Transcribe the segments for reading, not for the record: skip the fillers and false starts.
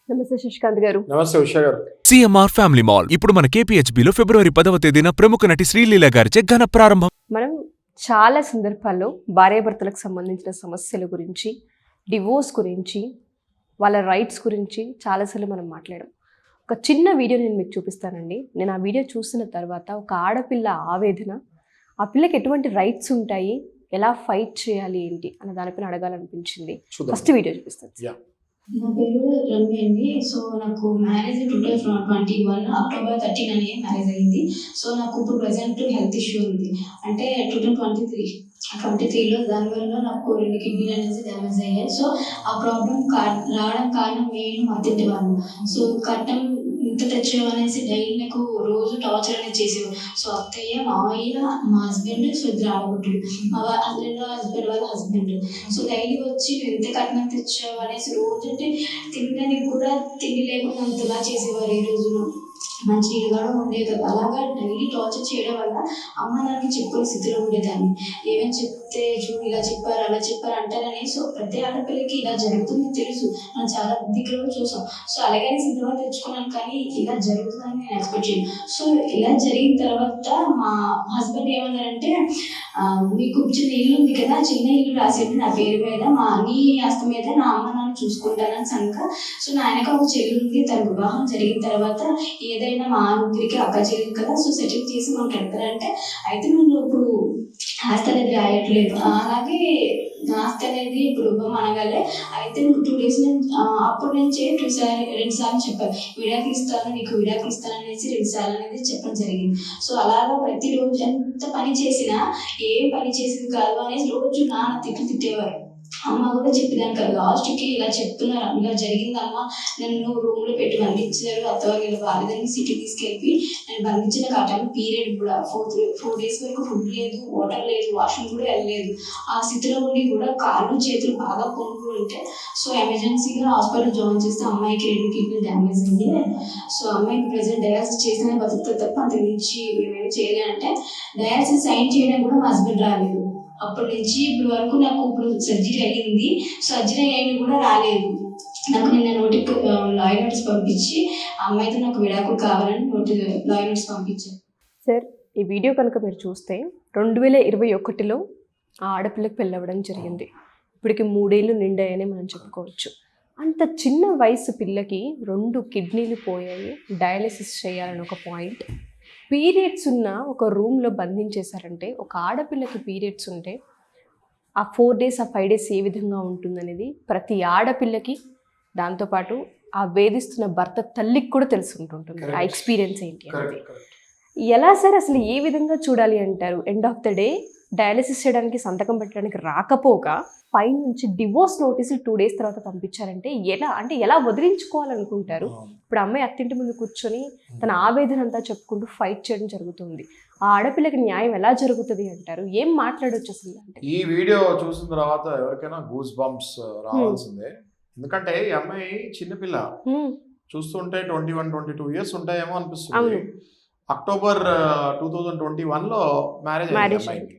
నమస్తే శశికాంత్ గారు. నమస్తే ఉషా గారు. సిఎంఆర్ ఫ్యామిలీ మాల్ ఇప్పుడు మన కేపీహెచ్బిలో ఫిబ్రవరి 10వ తేదీన ప్రముఖ నటి శ్రీలీల గారిచే ఘన ప్రారంభం. మనం చాలా సందర్భాల్లో భార్యాభర్తలకు సంబంధించిన సమస్యల గురించి, డివోర్స్ గురించి, వాళ్ళ రైట్స్ గురించి చాలాసార్లు మనం మాట్లాడాం. ఒక చిన్న వీడియో నేను మీకు చూపిస్తానండి. నేను ఆ వీడియో చూసిన తర్వాత ఒక ఆడపిల్ల ఆవేదన, ఆ పిల్లకి ఎటువంటి రైట్స్ ఉంటాయి, ఎలా ఫైట్ చేయాలి ఏంటి అన్న దానిపైన అడగాలనిపించింది. ఫస్ట్ వీడియో చూపిస్తాను. నా పేరు రమ్య అండి. సో నాకు మ్యారేజ్ 2021 అక్టోబర్ 13 మ్యారేజ్ అయింది. సో నాకు ఇప్పుడు ప్రజెంట్ హెల్త్ ఇష్యూ ఉంది. అంటే 2023లో దానివల్ల నాకు 2 కిడ్నీలు అనేది డ్యామేజ్ అయ్యాయి. సో ఆ ప్రాబ్లం రావడం కారణం మెయిన్ మా తింటి వాళ్ళు. సో కట్టం ఇంత తెచ్చేవనేసి డైలీ నాకు రోజు టార్చర్ అనేది చేసేవారు. సో అత్తయ్య, మావయ్య, మా హస్బెండ్, సో ఇద్దరు ఆడబుట్టులు, మా రెండో హస్బెండ్ వాళ్ళ హస్బెండ్. సో డైలీ వచ్చి ఎంత కట్నం తెచ్చావు అనేసి రోజు అంటే తినడానికి కూడా తిండి లేకుండా అంతలా చేసేవారు. ఈ రోజులో మంచి ఇదిగా ఉండేది కదా. అలాగా డైలీ టార్చర్ చేయడం వల్ల అమ్మ నాకు చెప్పుకునే స్థితిలో ఉండేదాన్ని. ఏమేమి చెప్తే చూడు ఇలా చెప్పారు అలా చెప్పారు అంటారని. సో ప్రతి ఆడపిల్లకి ఇలా జరుగుతుంది తెలుసు, మనం చాలా దగ్గర చూసాం. సో అలాగే సిద్ధంగా తెచ్చుకున్నాను, కానీ ఇలా జరుగుతుందని నేను ఎక్స్పెక్ట్ చేయను. సో ఇలా జరిగిన తర్వాత మా హస్బెండ్ ఏమన్నారంటే, మీకు చిన్న ఇల్లు ఉంది కదా, చిన్న ఇల్లు రాసేది నా పేరు మీద, మా నీ ఆస్తి మీద నా అమ్మ నాన్న చూసుకుంటానని సంక. సో నా ఆయనకు ఒక చెల్లి ఉంది, తన వివాహం జరిగిన తర్వాత ఏదైనా మా ముగ్గురికి అక్క చెల్లి కదా, సో సెటిల్ చేసి మనకు పెడతారంటే, అయితే నేను ఇప్పుడు ఆస్తి అనేది రాయట్లేదు. అలాగే ఆస్తి అనేది ఇప్పుడు అనగానే అయితే 2 days నుంచి అప్పటి నుంచే 2 సార్లు చెప్పారు, విడాకులు ఇస్తాను నీకు, విడాకులు ఇస్తాను అనేసి 2 సార్లు అనేది చెప్పడం జరిగింది. సో అలాగా ప్రతిరోజు ఎంత పని చేసినా ఏం పని చేసేది కాదు అనేసి రోజు నాన్న తిట్టేవారు. అమ్మ కూడా చెప్పేదాన్ని కదా. లాస్ట్కి ఇలా చెప్తున్నారు, ఇలా జరిగిందమ్మా, నన్ను రూమ్లో పెట్టి బంధించారు, అత్తవారు బాలేదని సిటీ తీసుకెళ్ళి నేను బంధించిన కాటాను. పీరియడ్ కూడా 4 days వరకు ఫుడ్ లేదు, వాటర్ లేదు, వాష్రూమ్ కూడా వెళ్ళలేదు. ఆ స్థితిలో ఉండి కూడా కాళ్ళు చేతులు బాగా పొంగు ఉంటే సో ఎమర్జెన్సీగా హాస్పిటల్ జాయిన్ చేస్తే అమ్మాయికి 2 కిడ్నీ డ్యామేజ్ అయ్యి, సో అమ్మాయికి ప్రజెంట్ డయాలసిస్ చేసిన బతుకుతో తప్ప అంతకు మించి మేమేమి చేయలేదంటే, డయాలసిస్ సైన్ చేయడానికి కూడా మా హస్బెండ్ రాలేదు. అప్పటి నుంచి ఇప్పటి వరకు నాకు ఇప్పుడు సర్జరీ అయ్యింది, సర్జరీ అయ్యింది కూడా రాలేదు. నాకు నిన్న లాయర్ నోటీస్ పంపించి అమ్మాయితో నాకు విడాకులు కావాలని లాయర్ నోటీస్ పంపించారు. సార్, ఈ వీడియో కనుక మీరు చూస్తే 2021లో ఆ ఆడపిల్లకి పెళ్ళవడం జరిగింది. ఇప్పటికి 3 ఏళ్ళు నిండాయని మనం చెప్పుకోవచ్చు. అంత చిన్న వయసు పిల్లకి 2 కిడ్నీలు పోయాయి, డయాలసిస్ చేయాలని ఒక పాయింట్. పీరియడ్స్ ఉన్న ఒక రూమ్లో బంధించేశారంటే, ఒక ఆడపిల్లకి పీరియడ్స్ ఉంటే ఆ 4 days ఆ 5 days ఏ విధంగా ఉంటుందనేది ప్రతి ఆడపిల్లకి, దాంతోపాటు ఆ వేధిస్తున్న భర్త తల్లికి కూడా తెలిసి ఉంటుంటుంది ఆ ఎక్స్పీరియన్స్ ఏంటి అనేది. ఎలా సార్ అసలు ఏ విధంగా చూడాలి అంటారు? End of the day dialysis చేయడానికి సంతకం పెట్టడానికి రాకపోగా పైనుంచి డివోర్స్ నోటీసులు 2 days తర్వాత పంపించారంటే ఎలా వదిలించుకోవాలనుకుంటారు? ఇప్పుడు అమ్మాయి అత్తింటి ముందు కూర్చొని తన ఆవేదన అంతా చెప్పుకుంటూ ఫైట్ చేయడం జరుగుతుంది. ఆ ఆడపిల్లకి న్యాయం ఎలా జరుగుతుంది అంటారు? ఏం మాట్లాడొచ్చు అసలు అంటే? ఈ వీడియో చూసిన తర్వాత ఎవరికైనా గూస్ బంప్స్ రావాల్సిందే. ఎందుకంటే ఈ అమ్మాయి చిన్నపిల్ల, చూస్తుంటే 21-22 years ఉంటాయేమో అనిపిస్తుంది. అక్టోబర్ 2021లో మ్యారేజ్ అయింది.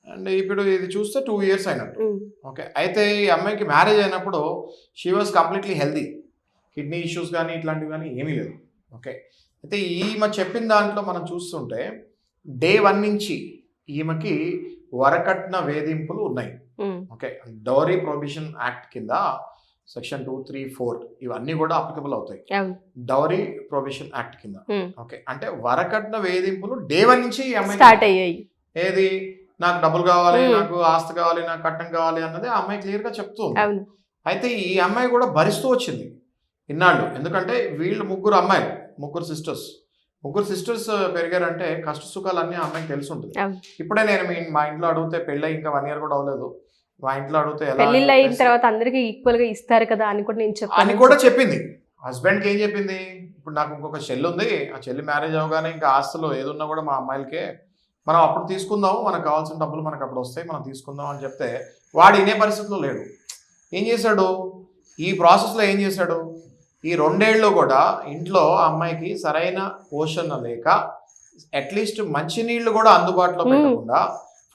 అండ్ ఇప్పుడు ఇది చూస్తే 2 years అయినట్టు. ఓకే, అయితే ఈ అమ్మాయికి మ్యారేజ్ అయినప్పుడు she was completely healthy, kidney issues కానీ ఇట్లాంటివి కానీ ఏమీ లేదు. ఓకే, అయితే ఈమె చెప్పిన దాంట్లో మనం చూస్తుంటే Day 1 నుంచి ఈమెకి వరకట్న వేధింపులు ఉన్నాయి. ఓకే, డౌరీ ప్రొహిబిషన్ యాక్ట్ కింద సెక్షన్ 2, 3, 4 ఇవన్నీ కూడా అప్లికబుల్ అవుతాయి డౌరీ ప్రొహిబిషన్ యాక్ట్ కింద. ఓకే, అంటే వరకట్న వేధింపులు Day 1 నుంచి ఈ అమ్మాయి స్టార్ట్ అయ్యాయి. ఏది, నాకు డబ్బులు కావాలి, నాకు ఆస్తి కావాలి, నాకు కట్నం కావాలి అన్నది ఆ అమ్మాయి క్లియర్గా చెప్తూ ఉంది. అయితే ఈ అమ్మాయి కూడా భరిస్తూ వచ్చింది ఇన్నాళ్ళు. ఎందుకంటే వీళ్ళు ముగ్గురు సిస్టర్స్ పెరిగారంటే కష్ట సుఖాలు అన్నీ ఆ అమ్మాయికి తెలిసి ఉంటుంది. ఇప్పుడే నేను మా ఇంట్లో అడిగితే పెళ్ళి ఇంకా 1 year కూడా అవ్వలేదు, మా ఇంట్లో అడిగితే పెళ్ళిళ్ళు అయిన తర్వాత అందరికి ఈక్వల్ గా ఇస్తారు కదా అని కూడా చెప్పింది. హస్బెండ్కి ఏం చెప్పింది, ఇప్పుడు నాకు ఇంకొక చెల్లి ఉంది, ఆ చెల్లి మ్యారేజ్ అవగానే ఇంకా ఆస్తులు ఏదున్నా కూడా మా అమ్మాయిలకే, మనం అప్పుడు తీసుకుందాం, మనకు కావాల్సిన డబ్బులు మనకు అప్పుడు వస్తాయి, మనం తీసుకుందాం అని చెప్తే వాడు ఇనే పరిస్థితిలో లేడు. ఏం చేశాడు, ఈ ప్రాసెస్లో ఏం చేశాడు, ఈ 2 ఏళ్ళు కూడా ఇంట్లో అమ్మాయికి సరైన పోషణ లేక, అట్లీస్ట్ మంచినీళ్ళు కూడా అందుబాటులో పెట్టకుండా,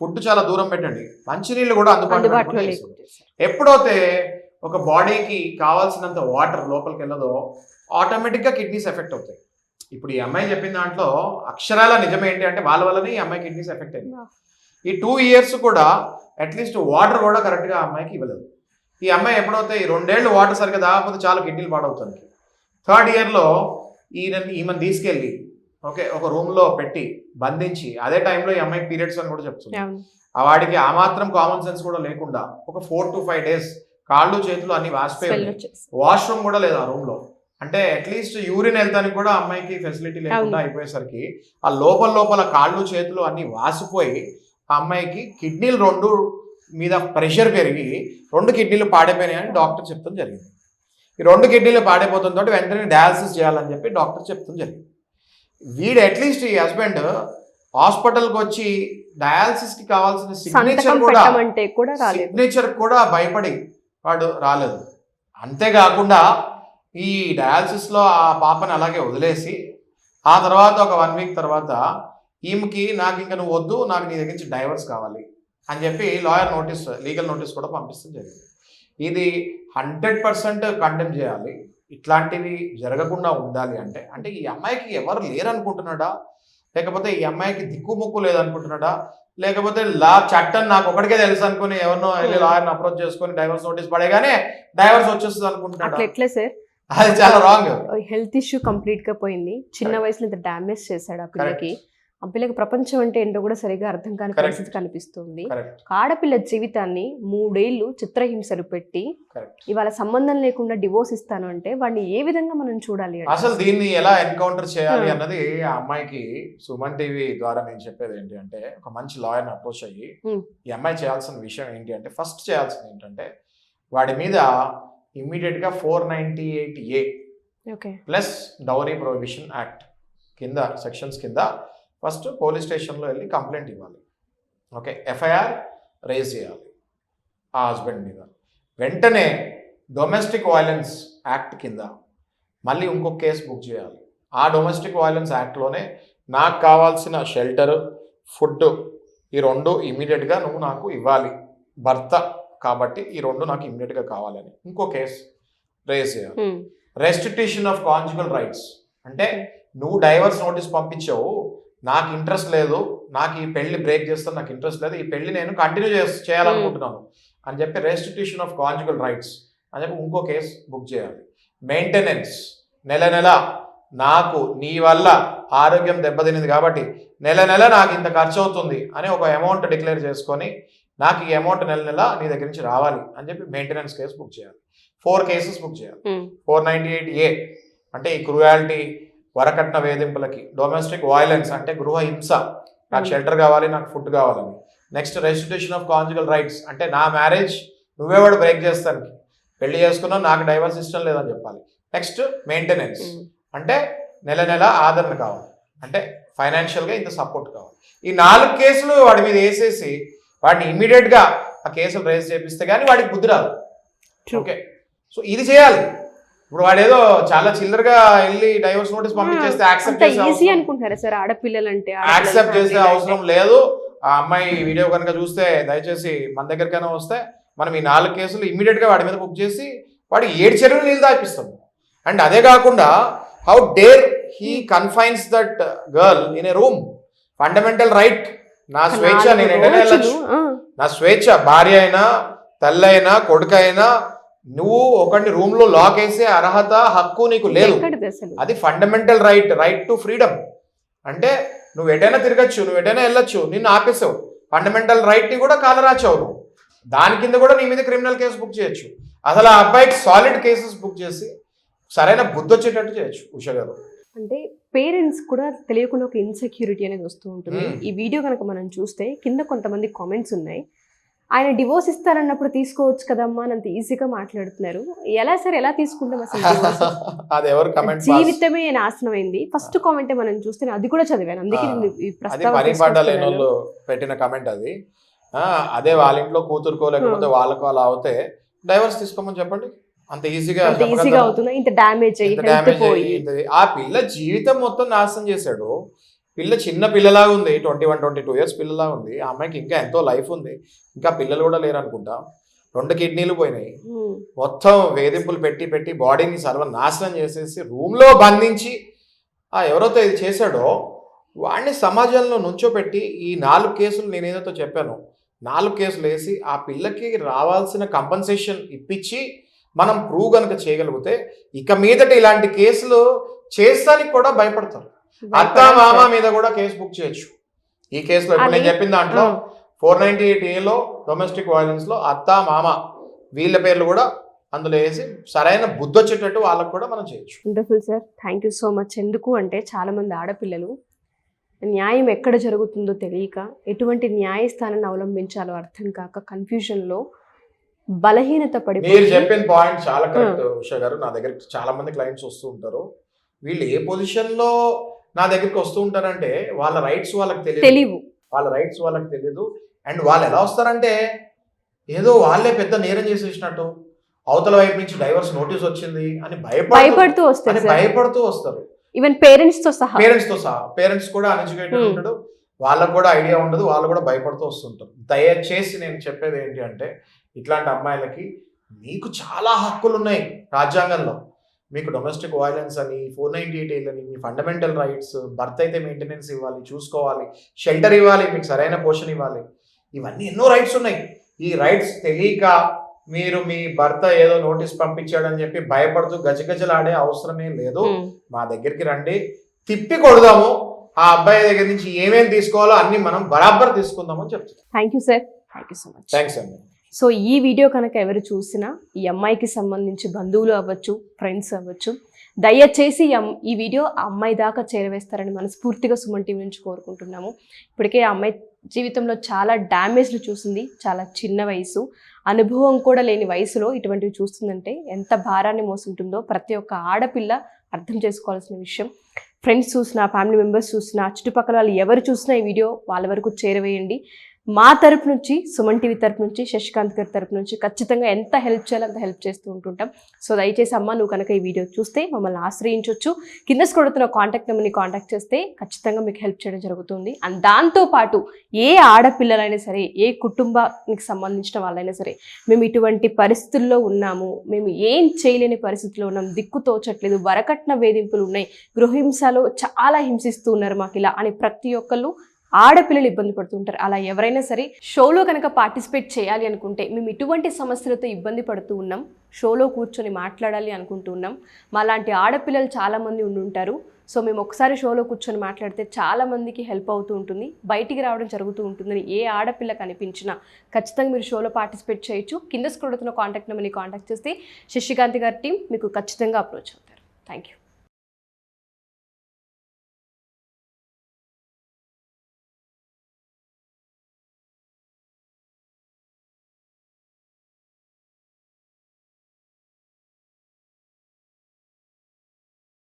ఫుడ్ చాలా దూరం పెట్టండి, మంచినీళ్ళు కూడా అందుబాటులో ఎప్పుడైతే ఒక బాడీకి కావాల్సినంత వాటర్ లోపలికి వెళ్ళదో ఆటోమేటిక్గా కిడ్నీస్ ఎఫెక్ట్ అవుతాయి. ఇప్పుడు ఈ అమ్మాయి చెప్పిన దాంట్లో అక్షరాల నిజం ఏంటి అంటే వాళ్ళ వల్లనే ఈ అమ్మాయి కిడ్నీస్ ఎఫెక్ట్ అయింది. ఈ 2 years కూడా అట్లీస్ట్ వాటర్ కూడా కరెక్ట్గా ఆ అమ్మాయికి ఇవ్వలేదు. ఈ అమ్మాయి ఎప్పుడైతే ఈ 2 ఏళ్ళు వాటర్ సరిగ్గా తాగకపోతే చాలా కిడ్నీలు పాడవుతుంది. 3rd yearలో ఈమెను తీసుకెళ్ళి ఒక రూమ్లో పెట్టి బంధించి అదే టైంలో ఈ అమ్మాయికి పీరియడ్స్ అని కూడా చెప్తుంది. ఆ వాడికి ఆ మాత్రం కామన్ సెన్స్ కూడా లేకుండా ఒక 4 to 5 days కాళ్ళు చేతులు అన్ని వాసిపోయి వాష్రూమ్ కూడా లేదు ఆ రూమ్లో. అంటే అట్లీస్ట్ యూరిన్ వెళ్తానికి కూడా అమ్మాయికి ఫెసిలిటీ లేకుండా అయిపోయేసరికి ఆ లోపల కాళ్ళు చేతులు అన్ని వాసిపోయి ఆ అమ్మాయికి కిడ్నీలు 2 మీద ప్రెషర్ పెరిగి 2 కిడ్నీలు పాడైపోయినాయని డాక్టర్ చెప్తాం జరిగింది. ఈ 2 కిడ్నీలు పాడైపోతుందో వెంటనే డయాలసిస్ చేయాలని చెప్పి డాక్టర్ చెప్తాం జరిగింది. వీడు అట్లీస్ట్ ఈ హస్బెండ్ హాస్పిటల్కి వచ్చి డయాలసిస్కి కావాల్సిన సిగ్నేచర్ కూడా భయపడి వాడు రాలేదు. అంతేకాకుండా ఈ డయాలసిస్లో ఆ పాపని అలాగే వదిలేసి ఆ తర్వాత ఒక 1 week తర్వాత ఈమెకి నాకు ఇంకా నువ్వు వద్దు, నాకు నీ దగ్గర నుంచి డైవర్స్ కావాలి అని చెప్పి లీగల్ నోటీస్ కూడా పంపిస్తాం జరిగింది. ఇది 100% కండెమ్ చేయాలి. ఇట్లాంటివి జరగకుండా ఉండాలి అంటే ఈ అమ్మాయికి ఎవరు లేరనుకుంటున్నాడా, లేకపోతే ఈ అమ్మాయికి దిక్కుముక్కు లేదనుకుంటున్నాడా, లేకపోతే చట్టం నాకు ఒకటికే తెలుసు అనుకుని ఎవరినో వెళ్ళి లాయర్ని అప్రోచ్ చేసుకుని డైవర్స్ నోటీస్ పడేగానే డైవర్స్ వచ్చేస్తుంది అనుకుంటున్నాడా? ఎట్లా సార్, అది చాలా రాంగ్. హెల్త్ ఇష్యూ కంప్లీట్ గా పోయింది. చిన్న వయసులో ఇంత డ్యామేజ్ చేశాడు ఆ పిల్లకి. ఆ పిల్లకి ప్రపంచం అంటే ఏంటో కూడా సరిగా అర్థం కాని పరిస్థితి కనిపిస్తుంది. ఆడపిల్ల జీవితాన్ని 3 ఏళ్ళు చిత్రహింసలు పెట్టి ఇవాళ సంబంధం లేకుండా డివోర్స్ ఇస్తాను అంటే వాడిని ఏ విధంగా మనం చూడాలి? అసలు దీన్ని ఎలా ఎన్కౌంటర్ చేయాలి అన్నది ఆ అమ్మాయికి సుమన్ టీవీ ద్వారా నేను చెప్పేది ఏంటి అంటే, ఒక మంచి లాయర్ని అప్రోచ్ అయ్యి ఈ అమ్మాయి చేయాల్సిన విషయం ఏంటి అంటే, ఫస్ట్ చేయాల్సింది ఏంటంటే వాడి మీద ఇమ్మీడియట్గా 498A plus dowry prohibition act కింద సెక్షన్స్ కింద ఫస్ట్ పోలీస్ స్టేషన్లో వెళ్ళి కంప్లైంట్ ఇవ్వాలి. ఎఫ్ఐఆర్ రేజ్ చేయాలి ఆ హస్బెండ్ మీద. వెంటనే డొమెస్టిక్ వైలెన్స్ యాక్ట్ కింద మళ్ళీ ఇంకొక కేసు బుక్ చేయాలి. ఆ డొమెస్టిక్ వైలెన్స్ యాక్ట్లోనే నాకు కావాల్సిన షెల్టర్, ఫుడ్ ఈ 2 ఇమ్మీడియట్గా నువ్వు నాకు ఇవ్వాలి, భర్త కాబట్టి ఈ 2 నాకు ఇమ్మీడియట్గా కావాలని ఇంకో కేసు రేజ్ చేయాలి. రెస్ట్రిక్షన్ ఆఫ్ కాంజుగల్ రైట్స్ అంటే నువ్వు డైవర్స్ నోటీస్ పంపించావు, నాకు ఇంట్రెస్ట్ లేదు, నాకు ఈ పెళ్లి బ్రేక్ చేస్తాను, నాకు ఇంట్రెస్ట్ లేదు, ఈ పెళ్లి నేను కంటిన్యూ చేయాలనుకుంటున్నాను అని చెప్పి రెస్ట్రిక్షన్ ఆఫ్ కాంజుగల్ రైట్స్ అని చెప్పి ఇంకో కేసు బుక్ చేయాలి. మెయింటెనెన్స్ నెల నాకు నీ వల్ల ఆరోగ్యం దెబ్బతినింది కాబట్టి నెల నాకు ఇంత ఖర్చు అవుతుంది అని ఒక అమౌంట్ డిక్లేర్ చేసుకొని నాకు ఈ అమౌంట్ నెల నీ దగ్గర నుంచి రావాలి అని చెప్పి మెయింటెనెన్స్ కేసు బుక్ చేయాలి. 4 కేసెస్ బుక్ చేయాలి. 498A అంటే ఈ క్రూయాలిటీ, వరకట్న వేధింపులకి, డొమెస్టిక్ వైలెన్స్ అంటే గృహ హింస, నాకు షెల్టర్ కావాలి, నాకు ఫుడ్ కావాలని. Next restitution of conjugal rights అంటే నా మ్యారేజ్ నువ్వేవాడు బ్రేక్ చేస్తానికి, పెళ్లి చేసుకున్నావు, నాకు డైవర్స్ ఇష్టం లేదని చెప్పాలి. నెక్స్ట్ మెయింటెనెన్స్ అంటే నెల ఆదరణ కావాలి, అంటే ఫైనాన్షియల్గా ఇంత సపోర్ట్ కావాలి. ఈ 4 కేసులు వాడి మీద వేసేసి వాడిని ఇమ్మీడియట్గా ఆ కేసులు రేజ్ చేపిస్తే కానీ వాడికి బుద్ధి రాదు. సో ఇది చేయాలి. ఇప్పుడు వాడు ఏదో చాలా చిల్లరగా వెళ్ళి డైవర్స్ నోటీస్ పంపించేస్తే యాక్సెప్ట్ చేసే అవసరం లేదు. ఆ అమ్మాయి వీడియో కనుక చూస్తే దయచేసి మన దగ్గరికైనా వస్తే మనం ఈ 4 కేసులు ఇమ్మీడియట్గా వాడి మీద బుక్ చేసి వాడికి 7 చెరువులు నీళ్ళు తాపిస్తాం. అండ్ అదే కాకుండా how dare he confines that girl in a room, fundamental right. నా స్వేచ్ఛ, నేను ఎక్కడైనా వెళ్ళచ్చు, నా స్వేచ్ఛ. భార్య అయినా, తల్లి అయినా, కొడుకు అయినా, నువ్వు ఒకటి రూమ్ లో లాక్ వేసే అర్హత, హక్కు నీకు లేదు. అది ఫండమెంటల్ రైట్ టు ఫ్రీడమ్. అంటే నువ్వు ఎటైనా తిరగచ్చు, నువ్వు ఎటైనా వెళ్ళొచ్చు, నిన్ను ఆపేసావు. ఫండమెంటల్ రైట్ ని కూడా కాలరాచావు నువ్వు. దాని కింద కూడా నీ మీద క్రిమినల్ కేసు బుక్ చేయొచ్చు. అసలు ఆ అబ్బాయికి సాలిడ్ కేసెస్ బుక్ చేసి సరైన బుద్ధి వచ్చేటట్టు చేయొచ్చు ఉష గారు. అంటే పేరెంట్స్ కూడా తెలియకుండా ఒక ఇన్సెక్యూరిటీ అనేది వస్తూ ఉంటుంది. ఈ వీడియో కనుక మనం చూస్తే కింద కొంతమంది కామెంట్స్ ఉన్నాయి, ఆయన డివోర్స్ ఇస్తారన్నప్పుడు తీసుకోవచ్చు కదమ్మా అని అంత ఈజీగా మాట్లాడుతున్నారు. ఎలా సార్, ఎలా తీసుకుంటాం అసలు? జీవితమే నాశనం అయింది. ఫస్ట్ కామెంట్ మనం చూస్తే అది కూడా చదివాను, అందుకే పెట్టిన కామెంట్ అది. అదే వాళ్ళ ఇంట్లో కూతురుకో లేకపోతే వాళ్ళకో అలా అవుతే డైవర్స్ తీసుకోమని చెప్పండి, అంత ఈజీగా అవుతుంది. ఇంత డ్యామేజ్ ఆ పిల్ల జీవితం మొత్తం నాశనం చేశాడు. పిల్ల చిన్న పిల్లలాగా ఉంది, 21-22 years పిల్లలాగా ఉంది. ఆ అమ్మాయికి ఇంకా ఎంతో లైఫ్ ఉంది, ఇంకా పిల్లలు కూడా లేరు అనుకుంటా. 2 కిడ్నీలు పోయినాయి. మొత్తం వేధింపులు పెట్టి పెట్టి బాడీని సర్వనాశనం చేసేసి రూమ్లో బంధించి ఎవరైతే ఇది చేశాడో వాడిని సమాజంలో నుంచోబెట్టి ఈ 4 కేసులు నేను ఏదైతే చెప్పానో 4 కేసులు వేసి ఆ పిల్లకి రావాల్సిన కంపన్సేషన్ ఇప్పించి మనం ప్రూవ్ కనుక చేయగలిగితే ఇక మీదట ఇలాంటి కేసులు చేస్తానికి కూడా భయపడతారు. అత్త మామ మీద కూడా కేసు బుక్ చేయొచ్చు. ఈ కేసులో ఇప్పుడు నేను చెప్పిన దాంట్లో 498A డొమెస్టిక్ వైలెన్స్ లో అత్త మామ వీళ్ళ పేర్లు కూడా అందులో వేసి సరైన బుద్ధి వచ్చేటట్టు వాళ్ళకు కూడా మనం చేయొచ్చు. Wonderful sir, thank you so much. ఎందుకు అంటే చాలా మంది ఆడపిల్లలు న్యాయం ఎక్కడ జరుగుతుందో తెలియక ఎటువంటి న్యాయస్థానాన్ని అవలంబించాలో అర్థం కాక కన్ఫ్యూజన్లో బలహీనత మీరు పడిపోయి. చెప్పిన పాయింట్ చాలా కరెక్ట్ ఉషా గారు. నా దగ్గరికి చాలా మంది క్లయింట్స్ వస్తూ ఉంటారు. వీళ్ళు ఏ పొజిషన్ లో నా దగ్గరికి వస్తూ ఉంటారంటే వాళ్ళ రైట్స్ వాళ్ళకి తెలియదు. వాళ్ళ రైట్స్ వాళ్ళకి తెలియదు. అండ్ వాళ్ళు ఎలా వస్తారంటే ఏదో వాళ్ళే పెద్ద నేరం చేసేసినట్టు, అవతల వైపు నుంచి డైవర్స్ నోటీస్ వచ్చింది అని భయపడుతూ వస్తారు. ఈవెన్ పేరెంట్స్ తో సహా పేరెంట్స్ కూడా అన్ఎడ్యుకేటెడ్ ఉంటాడు, వాళ్ళకు కూడా ఐడియా ఉండదు, వాళ్ళు కూడా భయపడుతూ వస్తుంటారు. దయచేసి నేను చెప్పేది ఏంటి అంటే ఇట్లాంటి అమ్మాయిలకి మీకు చాలా హక్కులు ఉన్నాయి రాజ్యాంగంలో. మీకు డొమెస్టిక్ వైలెన్స్ అని 498A అని మీ ఫండమెంటల్ రైట్స్, భర్త అయితే మెయింటెనెన్స్ ఇవ్వాలి, చూసుకోవాలి, షెల్టర్ ఇవ్వాలి, మీకు సరైన పోషణ ఇవ్వాలి, ఇవన్నీ ఎన్నో రైట్స్ ఉన్నాయి. ఈ రైట్స్ తెలియక మీరు మీ భర్త ఏదో నోటీస్ పంపించాడని చెప్పి భయపడుతూ గజగజలాడే అవసరమే లేదు. మా దగ్గరికి రండి, తిప్పి కొడదాము, ఆ అబ్బాయి దగ్గర నుంచి ఏమేమి తీసుకోవాలో అన్ని మనం బరాబర్ తీసుకుందామని చెప్తున్నాం. Thank you sir, thank you so much. Thanks అండి. సో ఈ వీడియో కనుక ఎవరు చూసినా ఈ అమ్మాయికి సంబంధించి బంధువులు అవ్వచ్చు, ఫ్రెండ్స్ అవ్వచ్చు, దయచేసి ఈ వీడియో ఆ అమ్మాయి దాకా చేరవేస్తారని మనస్ఫూర్తిగా సుమన్ టీవీ నుంచి కోరుకుంటున్నాము. ఇప్పటికే ఆ అమ్మాయి జీవితంలో చాలా డ్యామేజ్లు చూసింది, చాలా చిన్న వయసు, అనుభవం కూడా లేని వయసులో ఇటువంటివి చూస్తుందంటే ఎంత భారాన్ని మోసుంటుందో ప్రతి ఒక్క ఆడపిల్ల అర్థం చేసుకోవాల్సిన విషయం. ఫ్రెండ్స్ చూసినా, ఫ్యామిలీ మెంబర్స్ చూసినా, చుట్టుపక్కల వాళ్ళు ఎవరు చూసినా ఈ వీడియో వాళ్ళ వరకు చేరవేయండి. మా తరపు నుంచి, సుమన్ టీవీ తరపు నుంచి, శశికాంత్ గారి తరపు నుంచి ఖచ్చితంగా ఎంత హెల్ప్ చేయాలో అంత హెల్ప్ చేస్తూ ఉంటుంటాం. సో దయచేసి అమ్మ, నువ్వు కనుక ఈ వీడియో చూస్తే మమ్మల్ని ఆశ్రయించవచ్చు. కింద స్క్రోల్ కాంటాక్ట్ నెంబర్ని కాంటాక్ట్ చేస్తే ఖచ్చితంగా మీకు హెల్ప్ చేయడం జరుగుతుంది. అండ్ దాంతోపాటు ఏ ఆడపిల్లలైనా సరే, ఏ కుటుంబానికి సంబంధించిన వాళ్ళైనా సరే, మేము ఇటువంటి పరిస్థితుల్లో ఉన్నాము, మేము ఏం చేయలేని పరిస్థితుల్లో ఉన్నాం, దిక్కు తోచట్లేదు, వరకట్న వేధింపులు ఉన్నాయి, గృహహింసలో చాలా హింసిస్తూ ఉన్నారు మాకు ఇలా అని ప్రతి ఒక్కళ్ళు ఆడపిల్లలు ఇబ్బంది పడుతుంటారు. అలా ఎవరైనా సరే షోలో కనుక పార్టిసిపేట్ చేయాలి అనుకుంటే, మేము ఇటువంటి సమస్యలతో ఇబ్బంది పడుతూ ఉన్నాం, షోలో కూర్చొని మాట్లాడాలి అనుకుంటూ ఉన్నాం, మా లాంటి ఆడపిల్లలు చాలామంది ఉండుంటారు, సో మేము ఒకసారి షోలో కూర్చొని మాట్లాడితే చాలామందికి హెల్ప్ అవుతూ ఉంటుంది, బయటికి రావడం జరుగుతూ ఉంటుందని ఏ ఆడపిల్ల కనిపించినా ఖచ్చితంగా మీరు షోలో పార్టిసిపేట్ చేయొచ్చు. కింద స్క్రోల్ కాంటాక్ట్ నెంబర్ని కాంటాక్ట్ చేస్తే శశికాంత్ గారి టీం మీకు ఖచ్చితంగా అప్రోచ్ అవుతారు. Thank you.